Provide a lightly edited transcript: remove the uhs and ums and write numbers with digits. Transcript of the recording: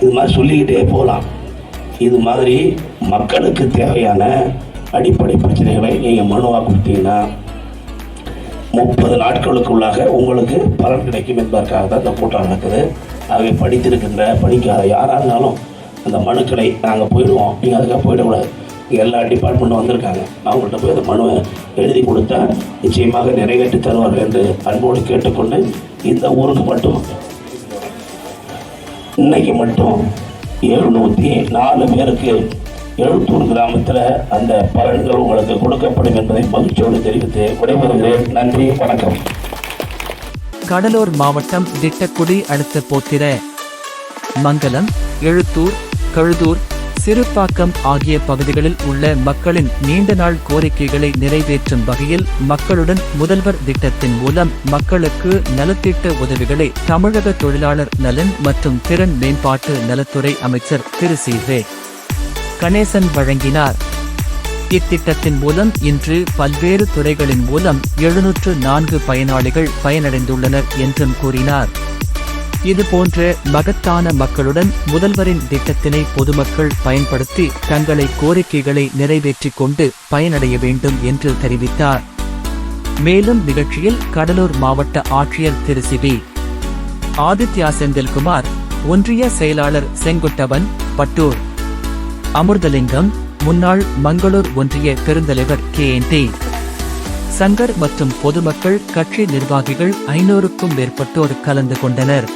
இது மாதிரி சொல்லிக்கிட்டே போகலாம். இது மாதிரி மக்களுக்கு தேவையான அடிப்படை பிரச்சனைகளை நீங்கள் மனுவாக கொடுத்தீங்கன்னா 30 நாட்களுக்குள்ளாக உங்களுக்கு பலன் கிடைக்கும் என்பதற்காக தான் இந்த கூட்டம் நடக்குது. ஆகவே படித்திருக்கின்ற படிக்காத யாராக இருந்தாலும் அந்த மனுக்களை நாங்கள் போயிடுவோம், நீங்கள் அதுக்காக போயிடக்கூடாது. எல்லா டிபார்ட்மெண்ட்டும் வந்திருக்காங்க, அவங்கள்ட்ட போய் அந்த மனுவை எழுதி கொடுத்தா நிச்சயமாக நிறைவேற்றி தருவார்கள் என்று அன்போடு கேட்டுக்கொண்டு, இந்த ஊருக்கு மட்டும் இன்னைக்கு மட்டும் 704 பேருக்கு எழுத்தூர் கிராமத்தில் அந்த பலன்கள் உங்களுக்கு கொடுக்கப்படும் என்பதை மகிழ்ச்சியோடு தெரிவித்து விடைபெறுகிறேன். நன்றி, வணக்கம். கடலூர் மாவட்டம் திட்டக்குடி அடுத்த போத்திர மங்கலம், எழுத்தூர், கழுதூர், சிறுபாக்கம் ஆகிய பகுதிகளில் உள்ள மக்களின் நீண்ட நாள் கோரிக்கைகளை நிறைவேற்றும் வகையில் மக்களுடன் முதல்வர் திட்டத்தின் மூலம் மக்களுக்கு நலத்திட்ட உதவிகளை தமிழக தொழிலாளர் நலன் மற்றும் திறன் மேம்பாட்டு நலத்துறை அமைச்சர் திரு சி.வே. கணேசன் வழங்கினார். இத்திட்டத்தின் மூலம் இன்று பல்வேறு துறைகளின் மூலம் 704 பயனாளிகள் பயனடைந்துள்ளனர் என்றும் கூறினார். இதுபோன்ற மகத்தான மக்களுடன் முதல்வரின் திட்டத்தினை பொதுமக்கள் பயன்படுத்தி தங்களை கோரிக்கைகளை நிறைவேற்றிக் கொண்டு பயனடைய வேண்டும் என்று தெரிவித்தார். மேலும் நிகழ்ச்சியில் கடலூர் மாவட்ட ஆட்சியர் திரு சி.வி. ஆதித்யா செந்தில்குமார், ஒன்றிய செயலாளர் செங்குட்டவன், பட்டூர் அமிர்தலிங்கம், முன்னாள் மங்களூர் ஒன்றிய பெருந்தலைவர் கே.என்.டி. சங்கர் மற்றும் பொதுமக்கள், கட்சி நிர்வாகிகள் 500க்கும் மேற்பட்டோர் கலந்து கொண்டனர்.